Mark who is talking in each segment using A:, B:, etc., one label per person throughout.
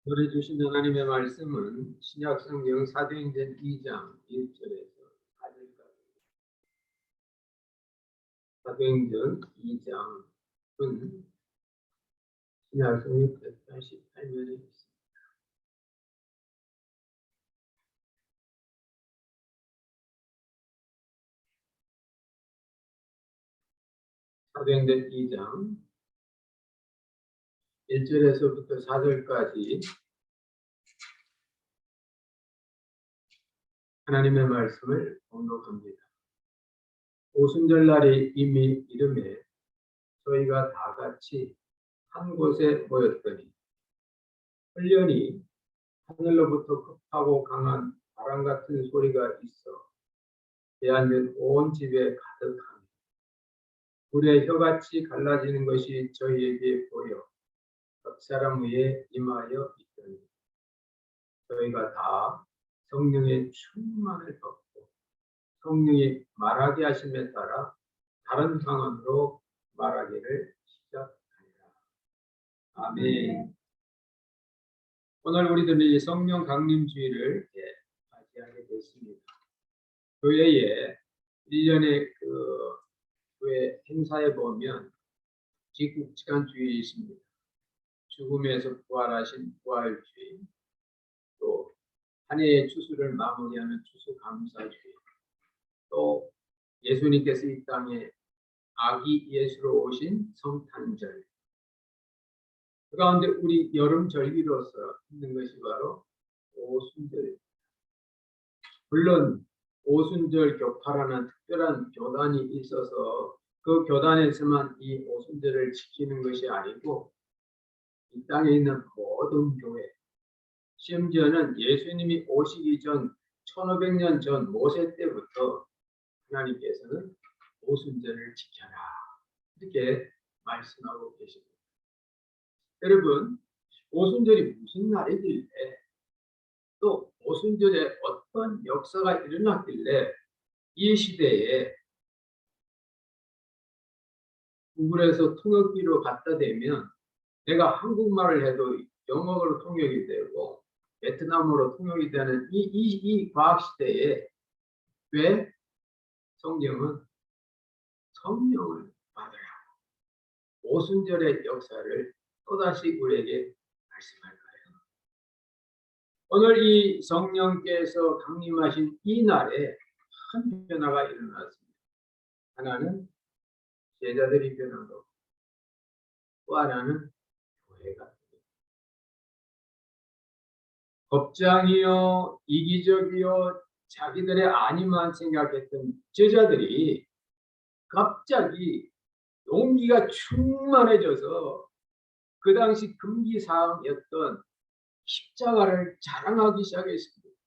A: 오늘 주신 하나님의 말씀은 신약성경 사도행전 2장 1절에서 4절까지. 사도행전 2장은 신약성경 188면에 있습니다. 사도행전 2장 1절에서부터 4절까지 하나님의 말씀을 봉독합니다. 오순절날이 이미 이름에 저희가 다 같이 한 곳에 모였더니 홀련히 하늘로부터 급하고 강한 바람 같은 소리가 있어 대앉은 온 집에 가득하니 불의 혀같이 갈라지는 것이 저희에게 보여 각 사람 위에 임하여 있더니 저희가 다 성령의 충만을 받고 성령이 말하게 하심에 따라 다른 방언으로 말하기를 시작하니라. 아멘. 오늘 우리들이 성령 강림주의를 맞이하게 됐습니다. 교회에 1년에 교회 행사에 보면 직국지간주의 있습니다. 죽음에서 부활하신 부활주의, 또 한 해의 추수를 마무리하는 추수감사주의, 또 예수님께서 이 땅에 아기 예수로 오신 성탄절, 그 가운데 우리 여름 절기로서 있는 것이 바로 오순절입니다. 물론 오순절 교파라는 특별한 교단이 있어서 그 교단에서만 이 오순절을 지키는 것이 아니고 이 땅에 있는 모든 교회, 심지어는 예수님이 오시기 전 1500년 전 모세 때부터 하나님께서는 오순절을 지켜라 이렇게 말씀하고 계십니다. 여러분, 오순절이 무슨 날이길래, 또 오순절에 어떤 역사가 일어났길래 이 시대에 구글에서 통역기로 갖다 대면 내가 한국말을 해도 영어로 통역이 되고 베트남어로 통역이 되는 이 과학 시대에 왜 성경은 성령을 받으라, 오순절의 역사를 또다시 우리에게 말씀할까요? 오늘 이 성령께서 강림하신 이 날에 큰 변화가 일어났습니다. 하나는 제자들이 변하고 또 하나는 교회가 겁장이요 이기적이요 자기들의 아니만 생각했던 제자들이 갑자기 용기가 충만해져서 그 당시 금기사항이었던 십자가를 자랑하기 시작했습니다.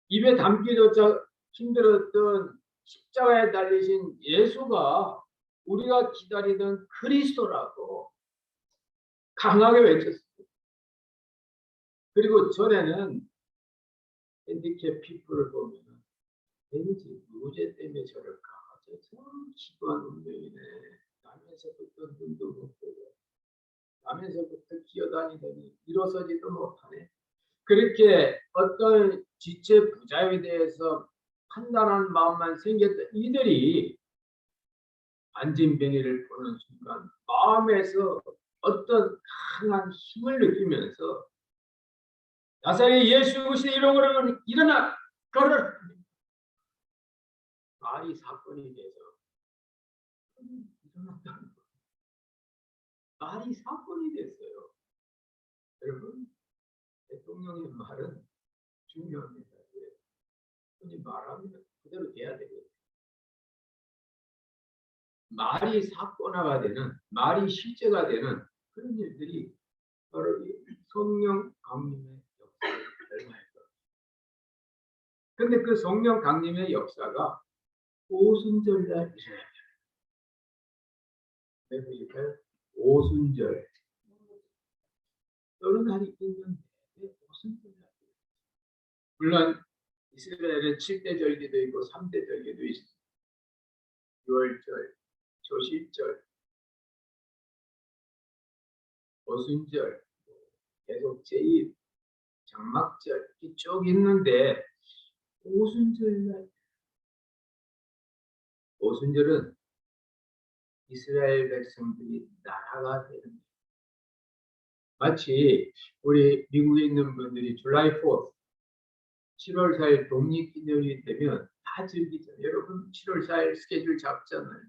A: 입에 담기조차 힘들었던 십자가에 달리신 예수가 우리가 기다리던 그리스도라고 강하게 외쳤습니다. 그리고 전에는 핸디캡 피플을 보면 왠지 무죄 때문에 저럴까, 참 기구한 운명이네, 남에서부터 눈도 못 보고 남에서부터 기어다니더니 일어서지도 못하네, 그렇게 어떤 지체 부자에 대해서 판단하는 마음만 생겼던 이들이 안진뱅이를 보는 순간 마음에서 어떤 강한 힘을 느끼면서 나사렛 예수 그리스도 이런 거라면 일어나 걸어라, 말이 사건이 돼서 일어났다는 거예요. 말이 사건이 됐어요. 여러분, 대통령의 말은 중요합니다. 흔히 말하면 그대로 돼야 되거든요. 말이 사건화가 되는, 말이 실제가 되는 그런 일들이 바로 이 성령 강림의 역사를 닮아야 돼요. 그런데 그 성령 강림의 역사가 오순절날 일어나요. 왜 그럴까요? 오순절. 여러 날이 있는데 오순절날. 물론 이스라엘은 7대 절기도 있고 3대 절기도 있습니다. 6월절, 조실절, 오순절, 계속 제2 장막절 이쪽 있는데 오순절날 오순절은 이스라엘 백성들이 나라가 되는 거예요. 마치 우리 미국에 있는 분들이 줄라이 4th 7월 4일 독립기념일이 되면 다 즐기잖아요. 여러분 7월 4일 스케줄 잡잖아요.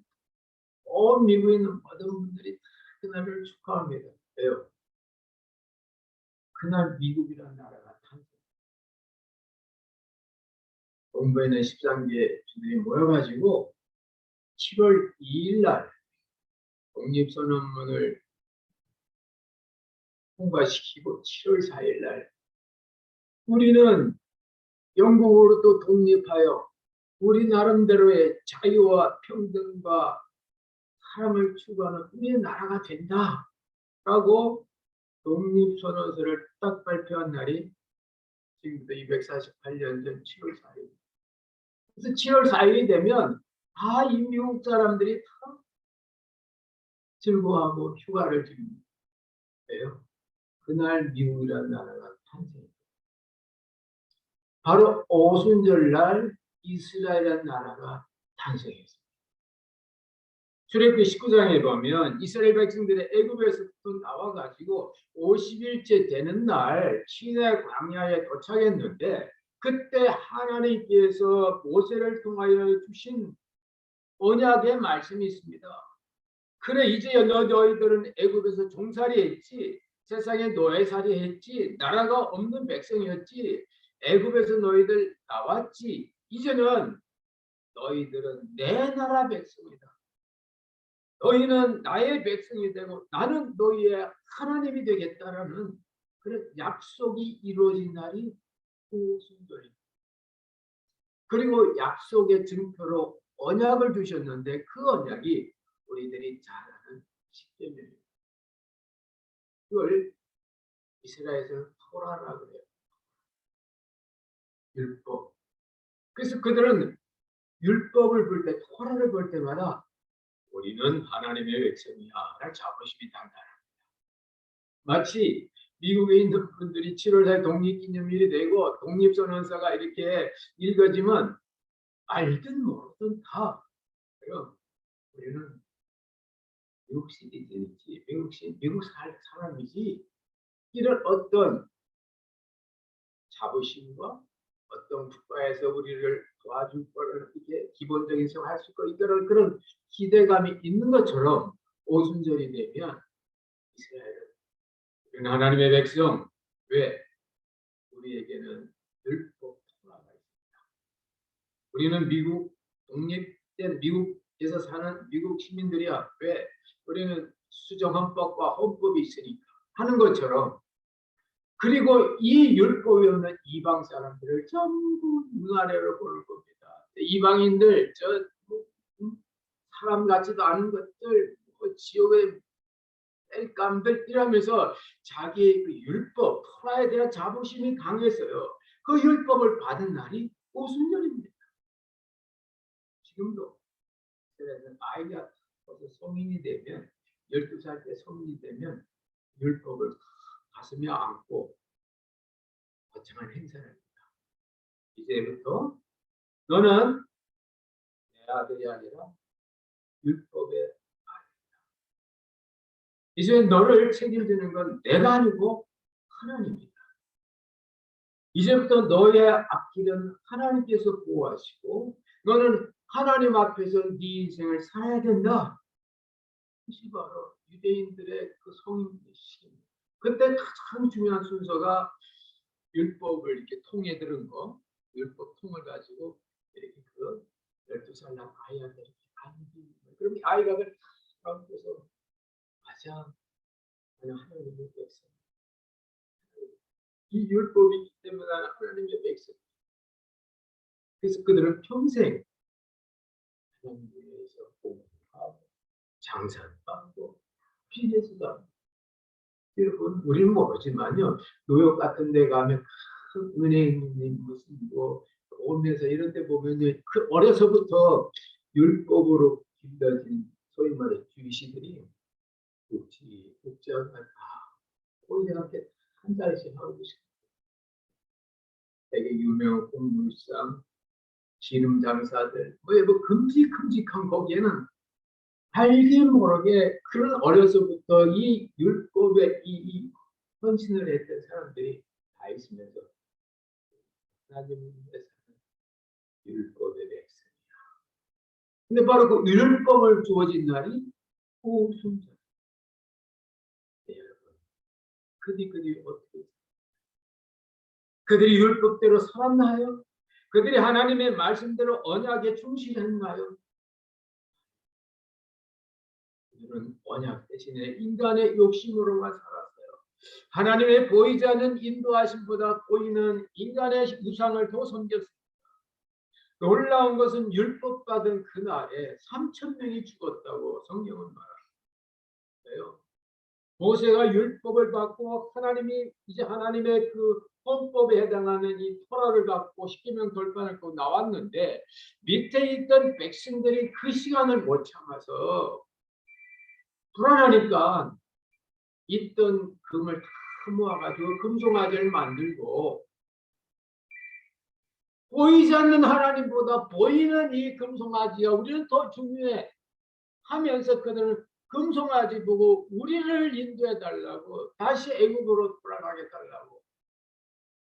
A: 온 미국에 있는 모든 분들이 다 그날을 축하합니다. 왜요? 그날 미국이라는 나라가 탄생. 본부에는 13개 주들이 모여가지고 7월 2일 날 독립선언문을 통과시키고 7월 4일 날 우리는 영국으로부터 독립하여 우리 나름대로의 자유와 평등과 사람을 추구하는 우리의 나라가 된다라고 독립선언서를 딱 발표한 날이 지금부터 248년 전 7월 4일. 그래서 7월 4일이 되면 다 이 미국 사람들이 다 즐거워하고 휴가를 즐깁니다. 그날 미국이라는 나라가 탄생했어요. 바로 오순절날 이스라엘이라는 나라가 탄생했습니다. 출애굽기 19장에 보면 이스라엘 백성들의 애굽에서부터 나와가지고 50일째 되는 날 시내 광야에 도착했는데 그때 하나님께서 모세를 통하여 주신 언약의 말씀이 있습니다. 그래 이제 너희들은 애굽에서 종살이했지 세상에 노예살이했지 나라가 없는 백성이었지 애굽에서 너희들 나왔지 이제는 너희들은 내 나라 백성이다. 너희는 나의 백성이 되고 나는 너희의 하나님이 되겠다라는 그런 약속이 이루어진 날이 오순절입니다. 그리고 약속의 증표로 언약을 주셨는데 그 언약이 우리들이 잘 아는 십계명입니다. 그걸 이스라엘에서는 토라라고 그래요. 율법. 그래서 그들은 율법을 볼 때, 토라를 볼 때마다 우리는 하나님의 백성이야 라는 자부심이 단단합니다. 마치 미국에 있는 분들이 7월 4일 독립기념일이 되고 독립선언서가 이렇게 읽어지면 알든 모르든 다 그래요. 우리는 미국 시리즈인지 미국 사람이지 이런 어떤 자부심과 어떤 국가에서 우리를 도와줄 거를 이게 기본적인 생활할 수 있고 이런 그런 기대감이 있는 것처럼 오순절이 되면 이스라엘은 하나님의 백성 왜 우리에게는 율법 토라가 있습니다. 우리는 미국 독립된 미국에서 사는 미국 시민들이야. 왜 우리는 수정헌법과 헌법이 있으니까 하는 것처럼 그리고 이 율법이 없는 이방 사람들을 전부 눈 아래로 보는 겁니다. 이방인들 사람 같지도 않은 것들 지옥의 뗄감들 이러면서 자기의 그 율법 토라에 대한 자부심이 강했어요. 그 율법을 받은 날이 오순절입니다. 지금도 아이가 성인이 되면 12살 때 성인이 되면 율법을 가슴에 안고 거창한 행사를 합니다. 이제부터 너는 내 아들이 아니라 율법의 아들이다. 이제 너를 책임지는 건 내가 아니고 하나님이다. 이제부터 너의 앞길은 하나님께서 보호하시고 너는 하나님 앞에서 네 인생을 살아야 된다. 이것이 바로 유대인들의 그 성인의 시기입니다. 그때 가장 중요한 순서가 율법을 이렇게 통에 들은 거, 율법 통을 가지고 이렇게 그 12살 난 아이한테 이렇게 안기는 거예요. 그럼 아이가 그래서 맞아, 나는 하나님의 백성. 이 율법이 있기 때문에 나는 하나님의 백성. 그래서 그들은 평생 하나님 위해서 공부하고 장사도 하고 비즈니스도 하고 여러분 우리는 모르지만요 뉴욕 같은 데 가면 큰 은행이 무슨 뭐 오면서 이런 데 보면 그 어려서부터 율법으로 길러진 소위 말해 주시들이 국장을 다 오히려 한 달씩 하고 계십니다. 되게 유명한 공물상, 기름 장사들, 뭐 큼직큼직한 거기에는 알게 모르게 그런 어려서부터 이 율법에 이 헌신을 했던 사람들이 다 있으면서 하나님의 사는 율법의 백성이야. 근데 바로 그 율법을 주어진 날이 오순절. 네, 여러분. 그들이 어떻게 그들이 율법대로 살았나요? 그들이 하나님의 말씀대로 언약에 충실했나요? 그들은 언약 대신에 인간의 욕심으로만 살았어요. 하나님의 보이지 않는 인도하심보다 보이는 인간의 우상을 더 섬겼습니다. 놀라운 것은 율법 받은 그날에 3,000명이 죽었다고 성경은 말합니다. 모세가 율법을 받고 하나님이 이제 하나님의 그 헌법에 해당하는 이 토라를 갖고 십계명 돌판을 갖고 나왔는데 밑에 있던 백성들이 그 시간을 못 참아서 불안하니까 있던 금을 다 모아가지고 금송아지를 만들고 보이지 않는 하나님보다 보이는 이 금송아지야 우리는 더 중요해 하면서 그들은 금송아지 보고 우리를 인도해 달라고 다시 애국으로 돌아가게 달라고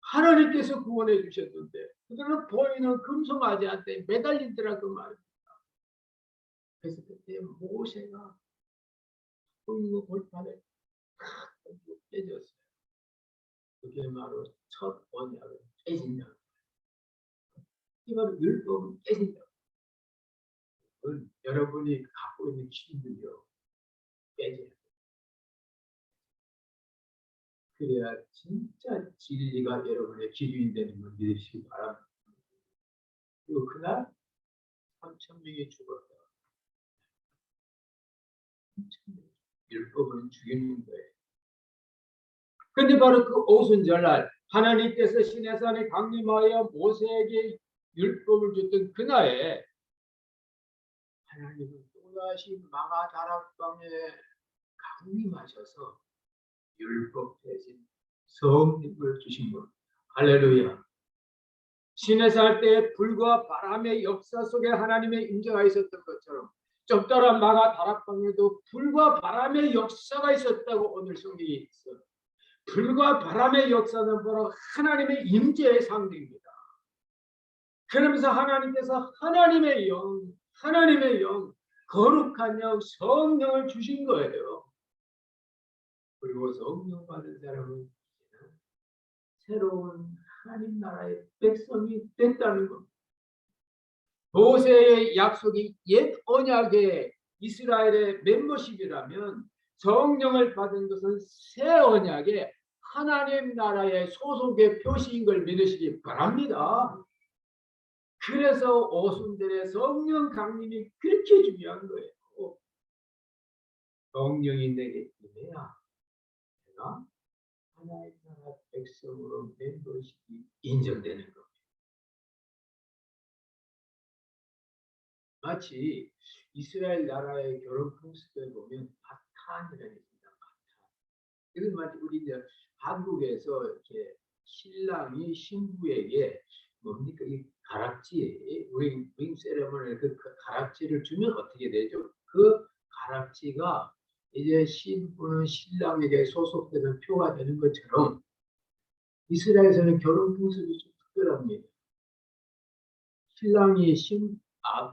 A: 하나님께서 구원해 주셨는데 그들은 보이는 금송아지한테 매달리더라 그 말입니다. 그래서 그때 모세가 보이는 돌판에 깨졌어요. 그게 바로 첫 언약을 깨진다. 이 바로 율법은 깨진다. 여러분이 갖고 있는 힘들요 깨져야 돼. 그래야 진짜 진리가 여러분의 기준이 되는 걸 믿으시기 바랍니다. 그리고 그날 3,000명이 죽었다. 3,000명. 율법은 죽이는 거예요. 근데 바로 그 오순절날 하나님께서 시내산에 강림하여 모세에게 율법을 줬던 그날에 하나님은 또다시 마가다락방에 강림하셔서 율법 대신 성령을 주신 것. 할렐루야. 신의 살 때 불과 바람의 역사 속에 하나님의 임재가 있었던 것처럼 적절한 마가 다락방에도 불과 바람의 역사가 있었다고 오늘 성경이 있어. 불과 바람의 역사는 바로 하나님의 임재의 상징입니다. 그러면서 하나님께서 하나님의 영, 거룩한 영, 성령을 주신 거예요. 그리고 성령 받은 사람은 새로운 하나님 나라의 백성이 됐다는 겁니다. 모세의 약속이 옛 언약의 이스라엘의 멤버십이라면 성령을 받은 것은 새 언약의 하나님 나라의 소속의 표시인 걸 믿으시기 바랍니다. 그래서 오순절의 성령 강림이 그렇게 중요한 거예요. 성령이 내게 임해야 내가 하나님 나라 백성으로 멤버십이 인정되는 겁니다. 마치 이스라엘 나라의 결혼 풍습에 보면 바탄이라는 게 있습니다. 바탄. 이건 마치 우리 이제 한국에서 이렇게 신랑이 신부에게 뭡니까 이 가락지, 링 세레머니 그 가락지를 주면 어떻게 되죠? 그 가락지가 이제 신부는 신랑에게 소속되는 표가 되는 것처럼 이스라엘에서는 결혼 풍습이 좀 특별합니다. 신랑이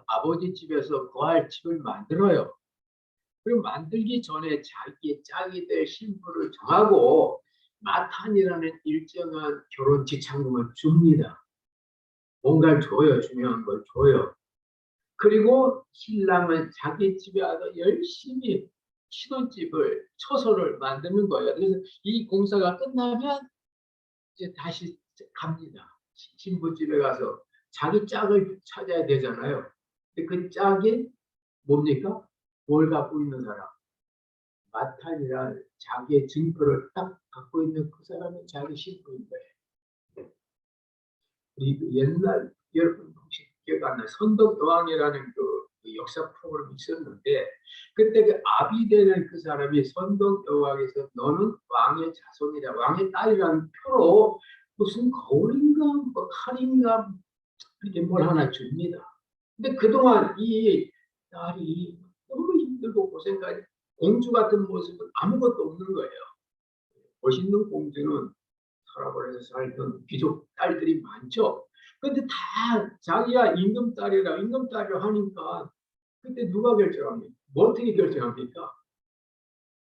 A: 아버지 집에서 거할 집을 만들어요. 그리고 만들기 전에 자기의 짝이 될 신부를 정하고 마탄이라는 일정한 결혼 지참금을 줍니다. 뭔가를 줘요. 중요한 걸 줘요. 그리고 신랑은 자기 집에 와서 열심히 신혼집을 처소를 만드는 거예요. 그래서 이 공사가 끝나면 이제 다시 갑니다. 신부 집에 가서 자기 짝을 찾아야 되잖아요. 근데 그 짝이 뭡니까? 뭘 갖고 있는 사람? 마탄이란 자기의 증거를 딱 갖고 있는 그 사람이 자기 신부인 거예요. 우리 옛날 여러분 혹시 기억 안 나요? 선덕여왕이라는 그 그 역사 프로그램이 있었는데 그때 그 아비되는 그 사람이 선동 여호와께서 너는 왕의 자손이라 왕의 딸이라는 표로 무슨 거울인가 뭐 칼인가 이렇게 뭘 하나 줍니다. 근데 그동안 이 딸이 너무 힘들고 고생까지 공주 같은 모습은 아무것도 없는 거예요. 멋있는 공주는 서라벌에서 살던 귀족 딸들이 많죠. 근데 다 자기야 임금딸이라 하니까 그때 누가 결정합니까? 뭐 어떻게 결정합니까?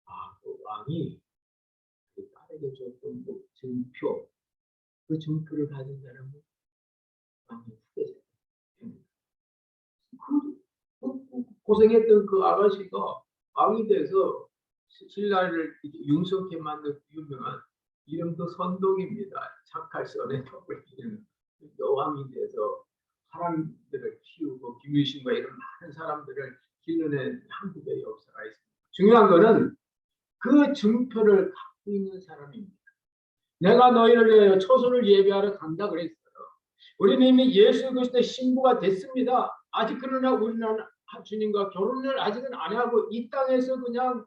A: 아, 그 왕이 그 딸에게 줬던 그 증표, 그 증표를 가진 사람은 왕의 후계자. 고생했던 그 아가씨가 왕이 돼서 신라를 융성케 만든 유명한 이름도 선동입니다. 착할 선의 덕을 이루는 여왕이 돼서 사람들을 키우고 김유신과 이런 많은 사람들을 길러낸 한국의 역사가 있습니다. 중요한 것은 그 증표를 갖고 있는 사람입니다. 내가 너희를 위하여 초소를 예비하러 간다 그랬어요. 우리는 이미 예수 그리스도의 신부가 됐습니다. 아직 그러나 우리는 주님과 결혼을 아직은 안 하고 이 땅에서 그냥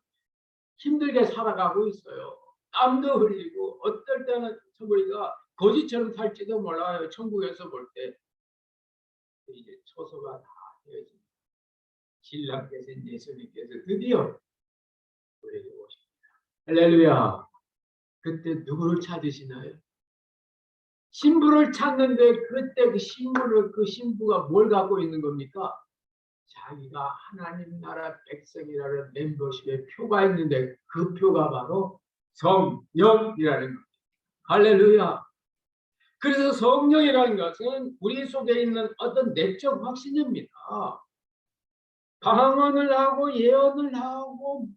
A: 힘들게 살아가고 있어요. 땀도 흘리고 어떨 때는 우리가 거지처럼 살지도 몰라요. 천국에서 볼 때 이제 초소가 다 되어집니다. 신랑께서 예수님께서 드디어 우리에게 오십니다. 할렐루야. 그때 누구를 찾으시나요? 신부를 찾는데 그때 그 신부가 뭘 갖고 있는 겁니까? 자기가 하나님 나라 백성이라는 멤버십의 표가 있는데 그 표가 바로 성령이라는 겁니다. 할렐루야. 그래서 성령이라는 것은 우리 속에 있는 어떤 내적 확신입니다. 방언을 하고 예언을 하고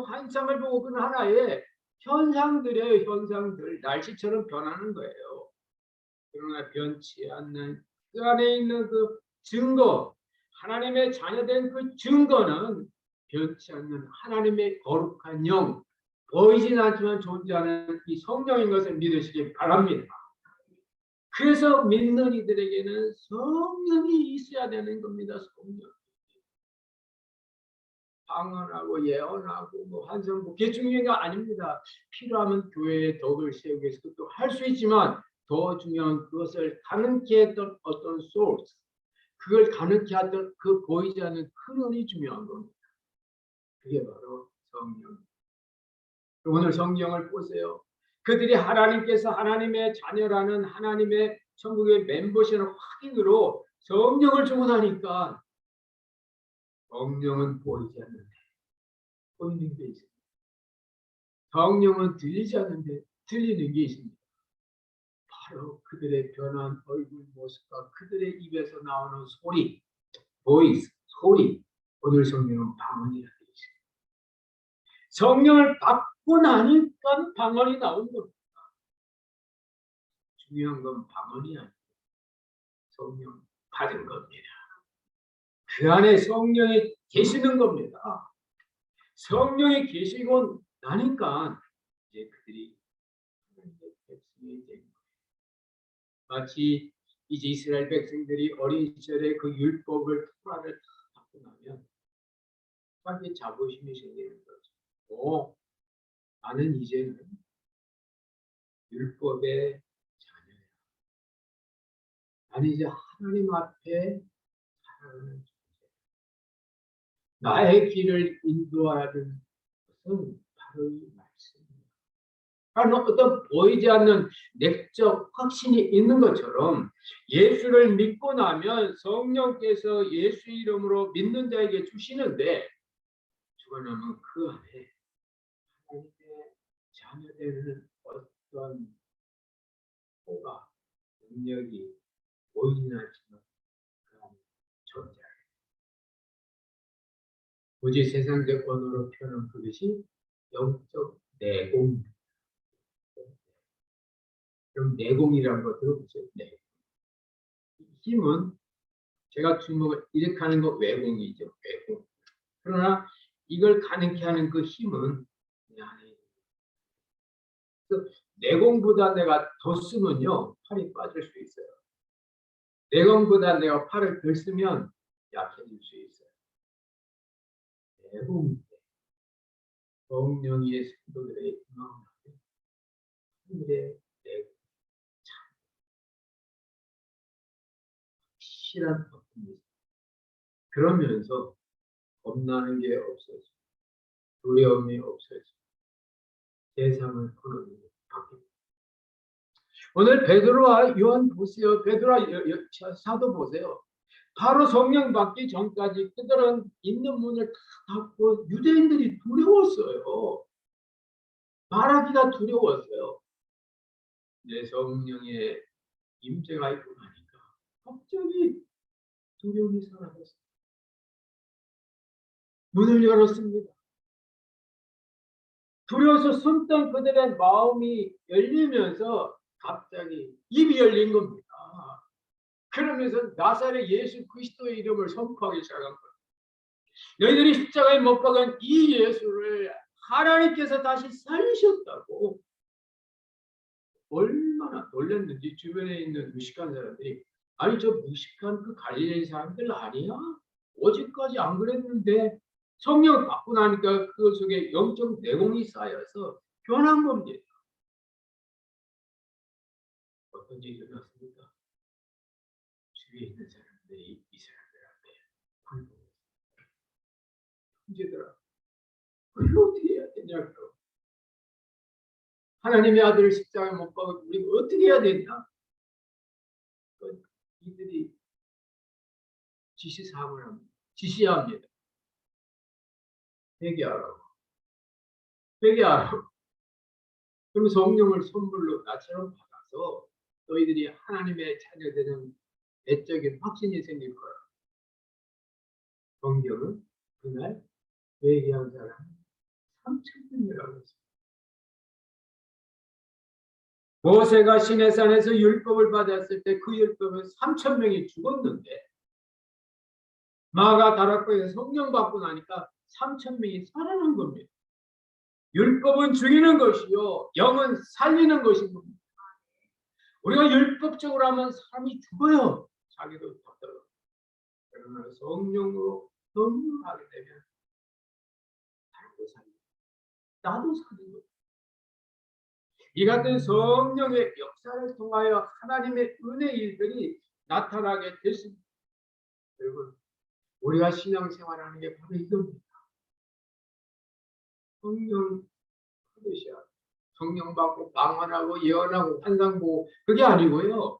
A: 환상을 보고 그런 하나의 현상들의 현상들, 날씨처럼 변하는 거예요. 그러나 변치 않는 그 안에 있는 그 증거, 하나님의 자녀된 그 증거는 변치 않는 하나님의 거룩한 영, 보이진 않지만 존재하는 이 성령인 것을 믿으시기 바랍니다. 그래서 믿는 이들에게는 성령이 있어야 되는 겁니다. 성령. 방언하고 예언하고 뭐 환상 그게 중요한 게 아닙니다. 필요하면 교회의 덕을 세우기 위해서 그것도 할 수 있지만 더 중요한 그것을 가능케 했던 어떤 소스, 그걸 가능케 했던 그 보이지 않는 근원이 중요한 겁니다. 그게 바로 성령. 오늘 성경을 보세요. 그들이 하나님께서 하나님의 자녀라는 하나님의 천국의 멤버십의 확인으로 성령을 주고 나니까 성령은 보이지 않는데 보이는 게 있습니다. 성령은 들리지 않는데 들리는 게 있습니다. 바로 그들의 변한 얼굴 모습과 그들의 입에서 나오는 소리, 보이스, 소리. 오늘 성령은 방언이라 되어 있습니다. 성령을 받고 나니까 방언이 나온 겁니다. 중요한 건 방언이 아니고 성령 받은 겁니다. 그 안에 성령이 계시는 겁니다. 성령이 계시고 나니까 이제 그들이 하나님의 백성이 된 거예요. 마치 이제 이스라엘 백성들이 어린 시절에 그 율법을 토라를 다 받고 나면 자기 자부심이 생기는 거죠. 나는 이제는 율법의 자녀야. 나는 이제 하나님 앞에 살아가는 존재. 나의 길을 인도하는 것은 바로 이 말씀입니다. 바로 어떤 보이지 않는 내적 확신이 있는 것처럼 예수를 믿고 나면 성령께서 예수 이름으로 믿는 자에게 주시는데 죽어나면 그 안에 하나님의 자녀되는 어떤 호가 능력이 보이진 않지만 그 안에 존재해요. 굳이 세상적 언어로 표현한 그것이 영적 내공. 그럼 내공이라는 거 들어보세요. 내공. 힘은 제가 주먹을 이렇게 하는 거 외공이죠. 외공. 그러나 이걸 가능케 하는 그 힘은 내 안에 있는 거예요. 내공보다 내가 더 쓰면요 팔이 빠질 수 있어요. 내공보다 내가 팔을 덜 쓰면 약해질 수 있어요. 대복인데 성령의 성도들의 마음을 하늘의 내 확실한 어떤 그러면서 겁나는 게 없어지고 두려움이 없어지고 세상을 거는 바뀝니다. 오늘 베드로와 요한 보세요. 베드로와 사도 보세요. 바로 성령 받기 전까지 그들은 있는 문을 다 닫고 유대인들이 두려웠어요. 말하기가 두려웠어요. 내 성령의 임재가 있고 나니까 갑자기 두려움이 사라졌어요. 문을 열었습니다. 두려워서 숨던 그들의 마음이 열리면서 갑자기 입이 열린 겁니다. 그러면서 나사렛 예수 그리스도의 이름을 선포하기 시작한 거예요. 너희들이 십자가에 못 박은 이 예수를 하나님께서 다시 살리셨다고. 얼마나 놀랐는지 주변에 있는 무식한 사람들이 아니 저 무식한 그 갈릴리 사람들 아니야? 어제까지 안 그랬는데 성령 받고 나니까 그 속에 영적 내공이 쌓여서 변한 겁니다. 어떤 일이 일어났습니까? 주위에 있는 사람들이 이 사람들한테 굴복했어요. 형제들아, 우리 어떻게 해야 되냐고. 하나님의 아들을 십자가에 못 박아 우리가 어떻게 해야 되냐? 이들이 지시사항을 합니다. 지시합니다. 회개하라고. 회개하라고. 그럼 성령을 선물로 나처럼 받아서 너희들이 하나님의 자녀되는 내적인 확신이 생길 거라. 성경은 그날 회개한 사람 3,000명이라고 했습니다. 모세가 시내산에서 율법을 받았을 때 그 율법은 3,000명이 죽었는데 마가 다락방에서 성령 받고 나니까 3,000명이 살아난 겁니다. 율법은 죽이는 것이요 영은 살리는 것인 겁니다. 우리가 율법적으로 하면 사람이 죽어요. 자기도 답답하고. 그러나 성령으로 성령하게 되면 살고 살고 나도 사는 거예요. 이 같은 성령의 역사를 통하여 하나님의 은혜 일들이 나타나게 됐습니다. 여러분, 우리가 신앙생활하는 게 바로 이겁니다. 성령 받으셔야 성령 받고 방언하고 예언하고 환상 보고 그게 아니고요.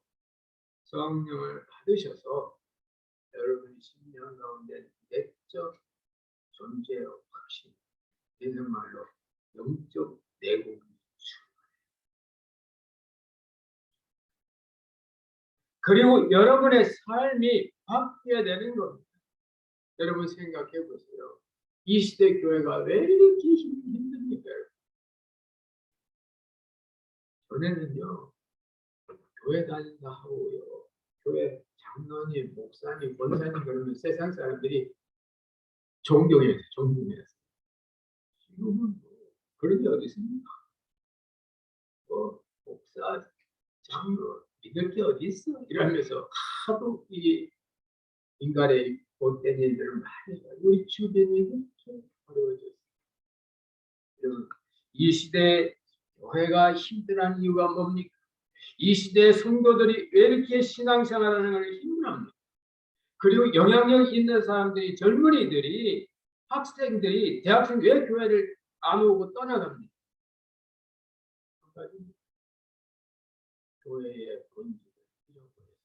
A: 성령을 받으셔서 여러분의 심령 가운데 내적 존재의 확신, 있는 말로 영적 내공이 그리고 여러분의 삶이 바뀌어야 되는 겁니다. 여러분 생각해 보세요. 이 시대 교회가 왜 이렇게 힘듭니까? 전에는요, 교회 다닌다 하고요, 교회 장로님, 목사님, 권사님 그러면 세상 사람들이 존경했어요. 존경했어요. 지금은 뭐 그런 게 어디 있습니까? 목사, 장로 믿을 게 어디 있어? 이러면서 하도 이 인간의 못된 일들을 많이 해요. 우리 주변이 그렇게 어려워졌어요. 이 시대에 교회가 힘들어하는 이유가 뭡니까? 이 시대의 성도들이 왜 이렇게 신앙생활하는 걸 힘들어합니까? 그리고 영향력 있는 사람들이 젊은이들이 학생들이 대학생 왜 교회를 안 오고 떠나갑니까? 교회의 본질을 잃어버렸어요.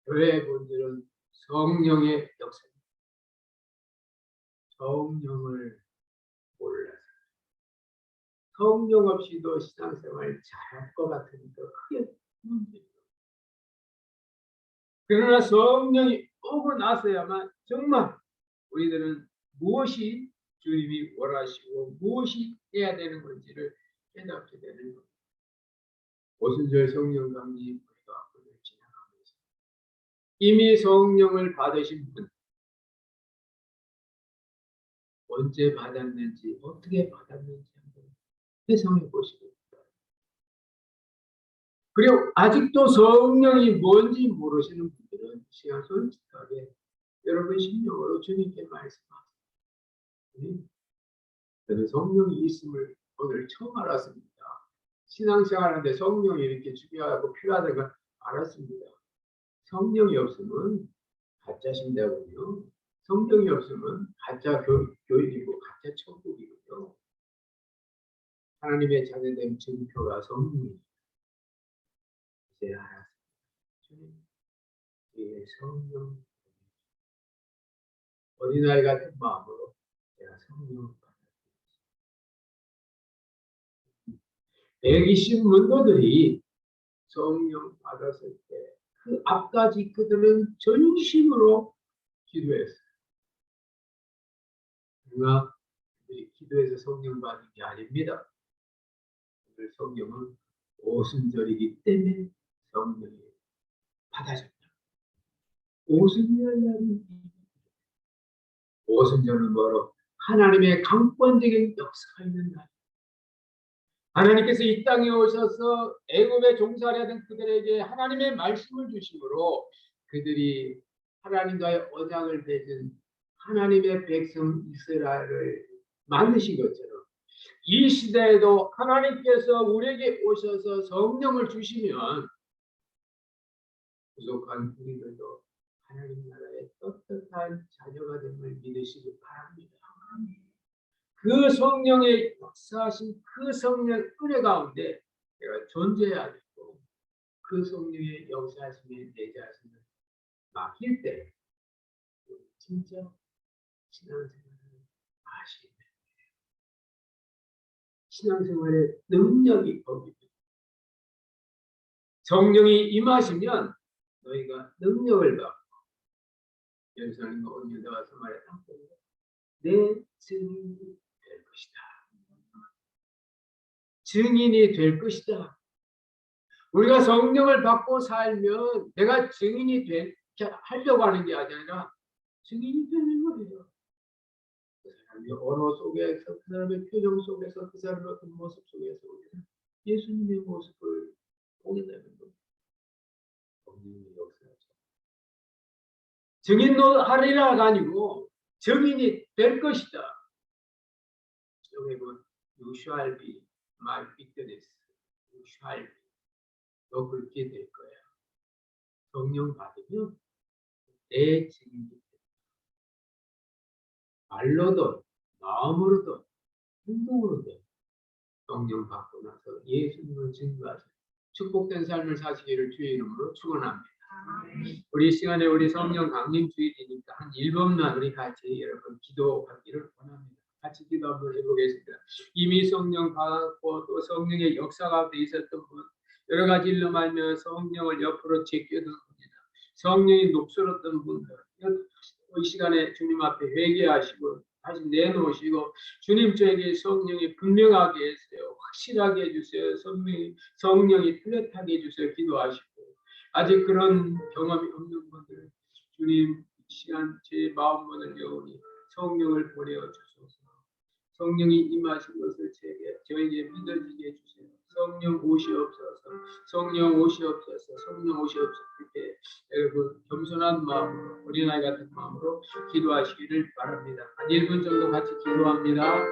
A: 교회의 본질은 성령의 역사입니다. 성령을 몰라서 성령 없이도 신앙생활 잘할 것 같으니까 크게 문제죠. 그러나 성령이 오고 나서야만 정말 우리들은 무엇이 주님이 원하시고 무엇이 해야 되는 건지를 깨닫게 되는 겁니다. 오순절 성령 강의 우리가 오늘 지나가면서 이미 성령을 받으신 분 언제 받았는지 어떻게 받았는지 한번 회상해 보시고 그리고 아직도 성령이 뭔지 모르시는 분들은 시간 솔직하게 여러분 심령으로 주님께 말씀하세요. 저는 성령이 있음을 오늘 처음 알았습니다. 신앙생활하는데 성령이 이렇게 중요하고 필요하다는 걸 알았습니다. 성령이 없으면 가짜 신자군요. 성령이 없으면 가짜 교육이고 가짜 천국이군요. 하나님의 자녀된 증표가 성령입니다. 이제 알았습니다. 주님, 이 성령 어린아이 같은 마음으로 제가 성령을 받았습니다. 120 문도들이 성령 받았을 때 그 앞까지 그들은 전심으로 기도했어요. 그러나 그들이 기도해서 성령 받은 게 아닙니다. 오늘 성령은 오순절이기 때문에 성령이 받아졌다. 오순절이라는 오순절은 뭐로? 하나님의 강권적인 역사가 있는 날. 하나님께서 이 땅에 오셔서 애굽에 종살이하던 그들에게 하나님의 말씀을 주심으로 그들이 하나님과의 언약을 맺은 하나님의 백성 이스라엘을 만드신 것처럼 이 시대에도 하나님께서 우리에게 오셔서 성령을 주시면 부족한 우리들도 하나님 나라의 떳떳한 자녀가 됨을 믿으시기 바랍니다. 그 성령의 역사하신 그 성령 은혜 가운데 내가 존재해야 되고 그 성령의 역사하심에 내 자신을 맡길 때 진짜 신앙생활을 하시게 됩니다. 신앙생활의 능력이 거기입니다. 성령이 임하시면 너희가 능력을 받고 예루살렘과 온 유다와 사마리아 땅끝에 내 증인이 될 것이다. 증인이 될 것이다. 우리가 성령을 받고 살면 내가 증인이 하려고 하는 게 아니라 증인이 되는 거예요. 그 사람의 언어 속에서, 그 사람의 표정 속에서, 그 사람의 어떤 모습 속에서 우리는 예수님의 모습을 보게 되는 겁니다. 성령의 역사죠. 증인도 하리라가 아니고 증인이 될 것이다. 여기 보면 You shall be my witness. You shall be. 너 그렇게 될 거야. 성령 받으면 내 증인이 된다. 말로도 마음으로도 행동으로도 성령 받고 나서 예수님을 증거하세요. 축복된 삶을 사시기를 주의 이름으로 축원합니다. 우리 시간에 우리 성령 강림 주일이니까 한 1분만 우리 같이 여러분 기도하기를 원합니다. 같이 기도 한번 해보겠습니다. 이미 성령 받았고 또 성령의 역사 가운데 있었던 분, 여러 가지 일로 말며 성령을 옆으로 제껴둔 분이다. 성령이 녹슬었던 분들, 이 시간에 주님 앞에 회개하시고 다시 내놓으시고 주님 저에게 성령이 분명하게 해주세요. 확실하게 해주세요. 성령이 뚜렷하게 해주세요. 기도하시고 아직 그런 경험이 없는 분들 주님 이 시간 제 마음문을 여오니 성령을 보내어 주소서. 성령이 임하신 것을 저에게 믿어지게 해주세요. 성령 오시옵소서. 성령 오시옵소서. 성령 오시옵소서. 이렇게 여러분 겸손한 마음으로 어린아이 같은 마음으로 기도하시기를 바랍니다. 한 1분 정도 같이 기도합니다.